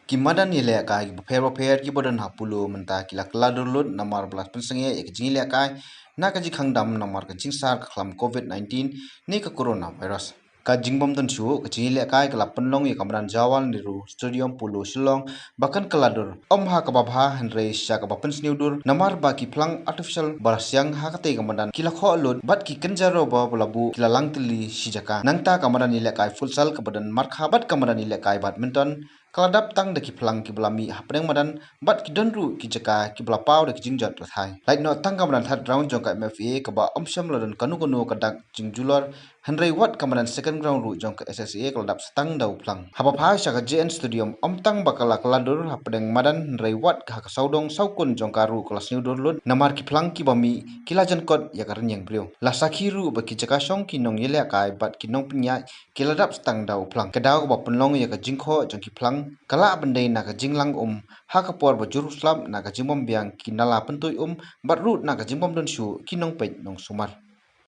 Kimadan ni lek kai beper ki bodan hapulu menta kila kala durlut namar belas pensenge ek jing lek kai na ka ji khangdam namar ka jing sar khlam covid-19 ni ka corona virus ka jingbom dan shu ka jing lek kai kala penlong ye kamran jawal niru stadium pulu shillong bakan kaladur om ha ka babha hanre sya ka bapen sniudur namar ba ki plang artificial barasyang ha ka te kamadan kila kho lut bat ki kenjaro ba bulabu kila langtili sijaka nangta kamadan ni lek kai futsal ka badan markha bat kamadan ni lek kai badminton kaladap tang de ki plang ki blami hapneng madan bat ki donru ki jaka ki blapau de ki jingjat rathai light no tang kamran that round jong ka mfa ka ba omsham ladan kanu ka dak jingjulor hanrei wat kamaran second ground ru jong ka ssa kaladap stang dau plang haba pha saka jn stadium omtang bakala kaladur hapneng madan hanrei wat ka ka saudong saukun jong ka ru kelas new dorlut namar ki plang ki bami kilajan kot yakaran yang brio la sakhiru ba ki jaka shong ki nong yele kai bat ki nong pnya kiladap stang dau plang kedau ba penlong ya ka jingkho jong ki plang kala bendai na ka jinglang ha ka por ba Jerusalem na ka jingbom biang kinala pentui bat rut na ka jingbom don shu kinong pet nong sumar